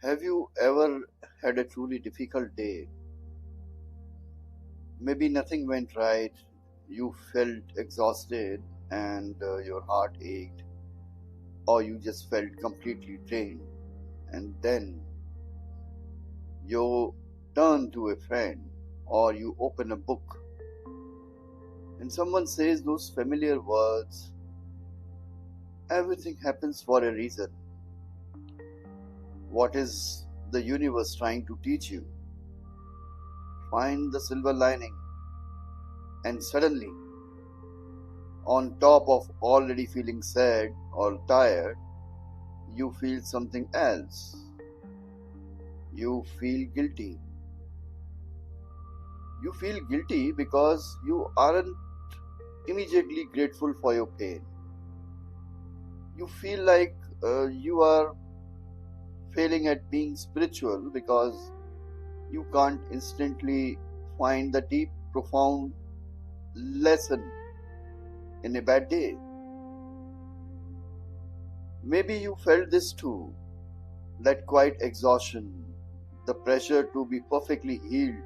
Have you ever had a truly difficult day? Maybe nothing went right, you felt exhausted and your heart ached, or you just felt completely drained. And then you turn to a friend or you open a book and someone says those familiar words, everything happens for a reason. What is the universe trying to teach you? Find the silver lining. And suddenly, on top of already feeling sad or tired, you feel something else. You feel guilty. You feel guilty because you aren't immediately grateful for your pain. You feel like you are failing at being spiritual because you can't instantly find the deep, profound lesson in a bad day. Maybe you felt this too, that quiet exhaustion, the pressure to be perfectly healed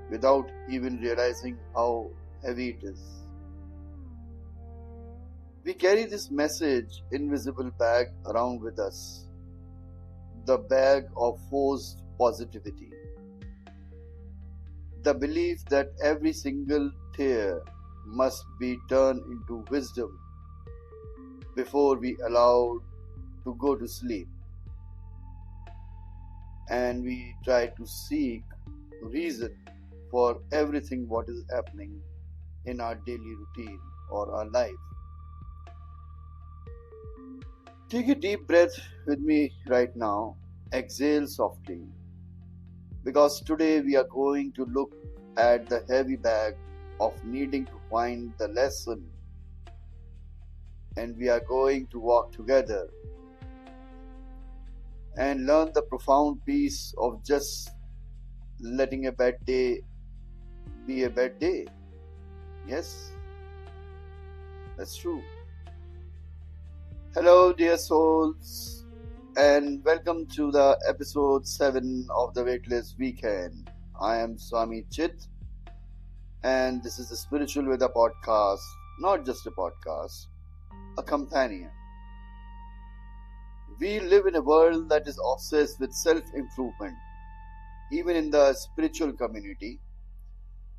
without even realizing how heavy it is. We carry this message, invisible bag around with us, the bag of forced positivity, the belief that every single tear must be turned into wisdom before we allowed to go to sleep, and we try to seek reason for everything what is happening in our daily routine or our life. Take a deep breath with me right now. Exhale softly, because today we are going to look at the heavy bag of needing to find the lesson, and we are going to walk together and learn the profound peace of just letting a bad day be a bad day. Yes, that's true. Hello, dear souls, and welcome to the episode 7 of the Weightless Weekend. I am Swamy Chitta, and this is the Spiritual Veda podcast, not just a podcast, a companion. We live in a world that is obsessed with self-improvement. Even in the spiritual community,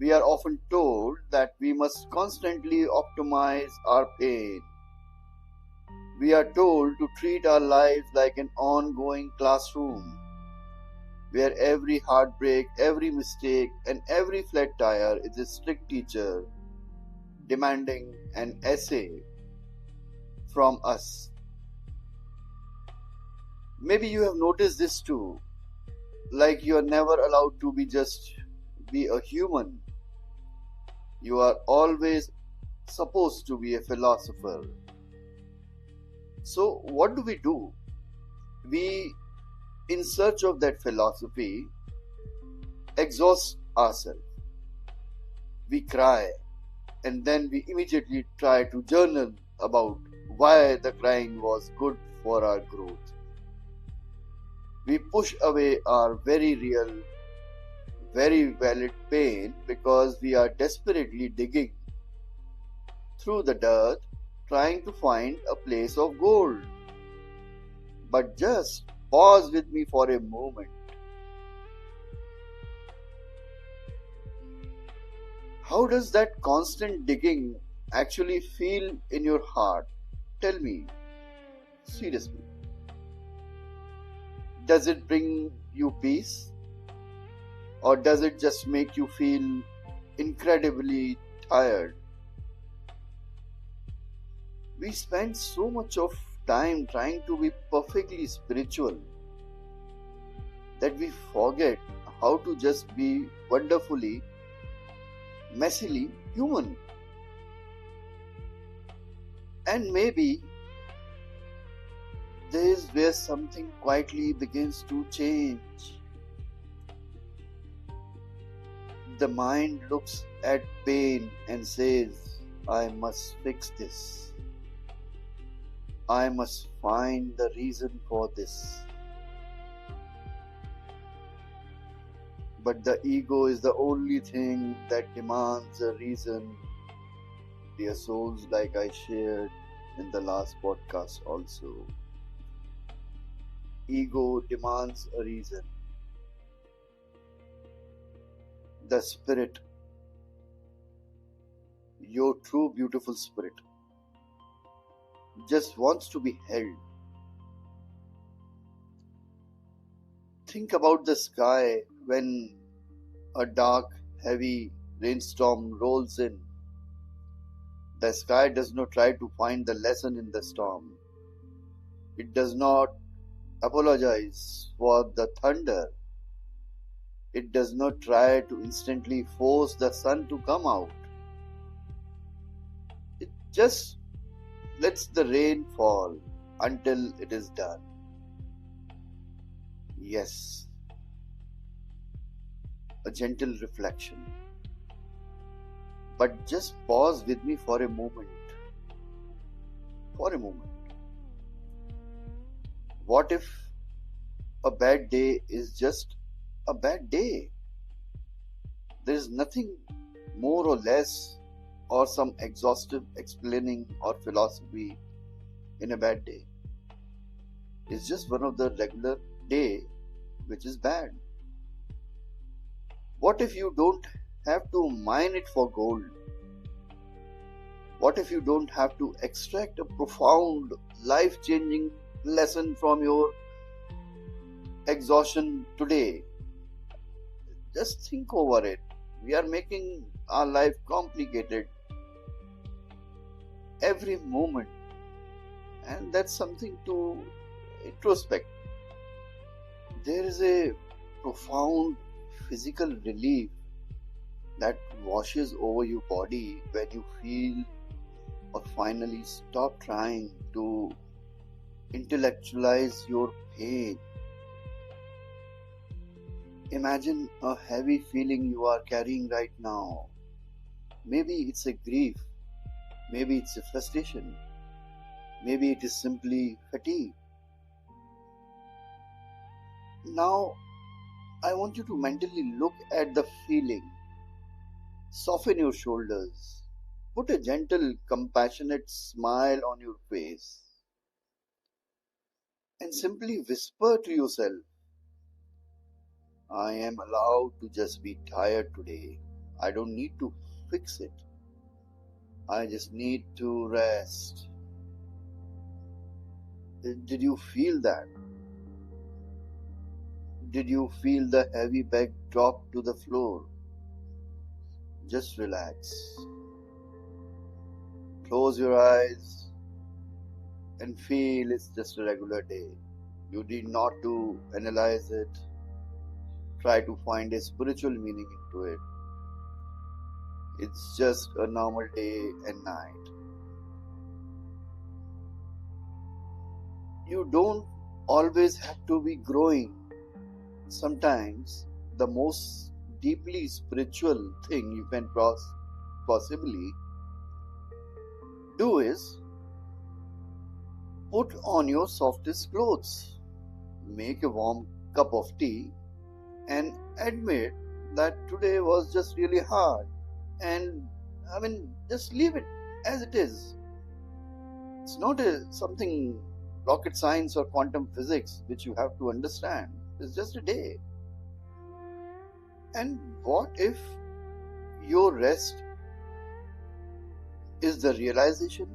we are often told that we must constantly optimize our pain. We are told to treat our lives like an ongoing classroom, where every heartbreak, every mistake, and every flat tire is a strict teacher demanding an essay from us. Maybe you have noticed this too, like you are never allowed to be a human. You are always supposed to be a philosopher. So what do? We, in search of that philosophy, exhaust ourselves. We cry, and then we immediately try to journal about why the crying was good for our growth. We push away our very real, very valid pain because we are desperately digging through the dirt trying to find a place of gold. But just pause with me for a moment. How does that constant digging actually feel in your heart? Tell me, seriously. Does it bring you peace? Or does it just make you feel incredibly tired? We spend so much of time trying to be perfectly spiritual that we forget how to just be wonderfully, messily human. And maybe this is where something quietly begins to change. The mind looks at pain and says, I must fix this. I must find the reason for this. But the ego is the only thing that demands a reason. Dear souls, like I shared in the last podcast also, ego demands a reason. The spirit, your true beautiful spirit, just wants to be held. Think about the sky when a dark, heavy rainstorm rolls in. The sky does not try to find the lesson in the storm. It does not apologize for the thunder. It does not try to instantly force the sun to come out. It just lets the rain fall until it is done. Yes, a gentle reflection. But just pause with me for a moment. For a moment. What if a bad day is just a bad day? There is nothing more or less or some exhaustive explaining or philosophy in a bad day. It's just one of the regular day which is bad. What if you don't have to mine it for gold? What if you don't have to extract a profound, life-changing lesson from your exhaustion today? Just think over it. We are making our life complicated every moment, and that's something to introspect. There is a profound physical relief that washes over your body when you feel or finally stop trying to intellectualize your pain. Imagine a heavy feeling you are carrying right now. Maybe it's a grief, maybe it's a frustration, maybe it is simply fatigue. Now, I want you to mentally look at the feeling. Soften your shoulders. Put a gentle, compassionate smile on your face. And simply whisper to yourself, I am allowed to just be tired today. I don't need to fix it. I just need to rest. Did you feel that? Did you feel the heavy bag drop to the floor? Just relax. Close your eyes and feel it's just a regular day. You need not to analyze it. Try to find a spiritual meaning into it. It's just a normal day and night. You don't always have to be growing. Sometimes the most deeply spiritual thing you can possibly do is put on your softest clothes, make a warm cup of tea, and admit that today was just really hard. And just leave it as it is. It's not something rocket science or quantum physics which you have to understand. It's just a day. And what if your rest is the realization?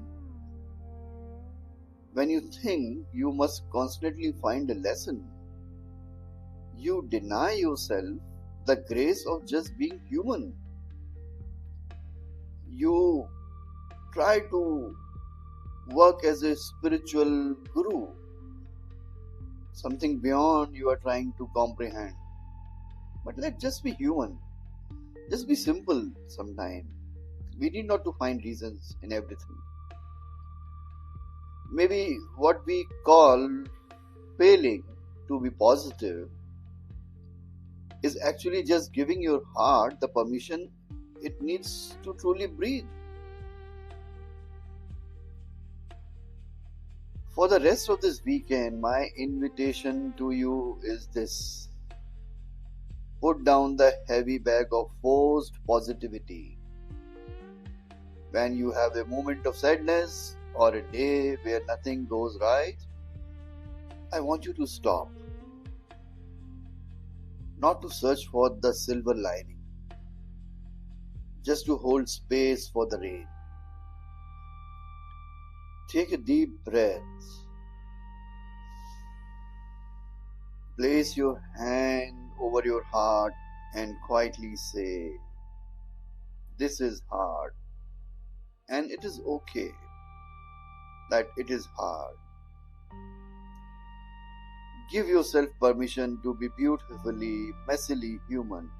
When you think you must constantly find a lesson, you deny yourself the grace of just being human. You try to work as a spiritual guru, something beyond you are trying to comprehend. But let's just be human. Just be simple sometime. We need not to find reasons in everything. Maybe what we call failing to be positive is actually just giving your heart the permission it needs to truly breathe. For the rest of this weekend, my invitation to you is this. Put down the heavy bag of forced positivity. When you have a moment of sadness or a day where nothing goes right, I want you to stop. Not to search for the silver lining, just to hold space for the rain. Take a deep breath. Place your hand over your heart and quietly say, "This is hard, and it is okay that it is hard." Give yourself permission to be beautifully, messily human.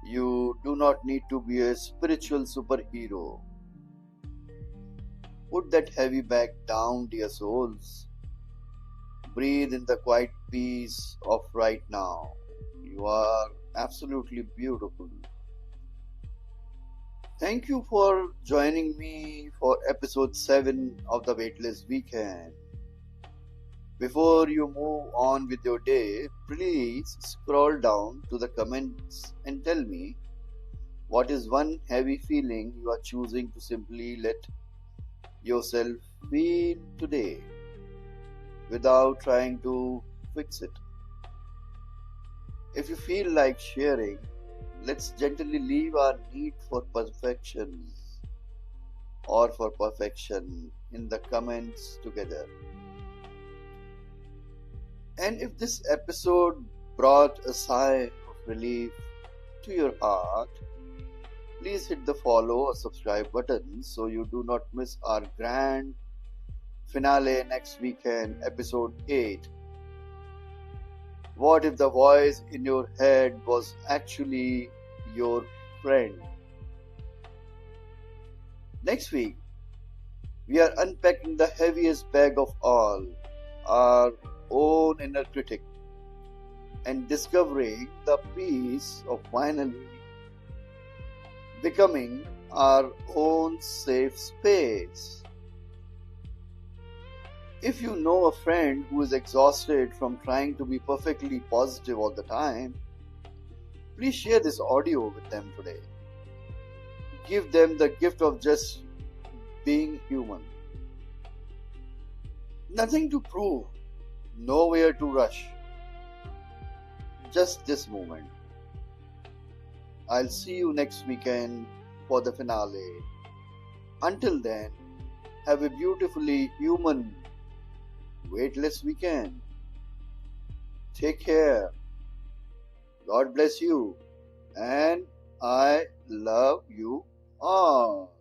You do not need to be a spiritual superhero. Put that heavy bag down, dear souls. Breathe in the quiet peace of right now. You are absolutely beautiful. Thank you for joining me for episode 7 of the Weightless Weekend. Before you move on with your day, please scroll down to the comments and tell me what is one heavy feeling you are choosing to simply let yourself feel today without trying to fix it. If you feel like sharing, let's gently leave our need for perfection in the comments together. And if this episode brought a sigh of relief to your heart, please hit the follow or subscribe button so you do not miss our grand finale next weekend, episode 8. What if the voice in your head was actually your friend? Next week, we are unpacking the heaviest bag of all, our own inner critic, and discovering the peace of finally becoming our own safe space. If you know a friend who is exhausted from trying to be perfectly positive all the time, please share this audio with them today. Give them the gift of just being human. Nothing to prove, nowhere to rush. Just this moment. I'll see you next weekend for the finale. Until then, have a beautifully human, weightless weekend. Take care. God bless you. And I love you all.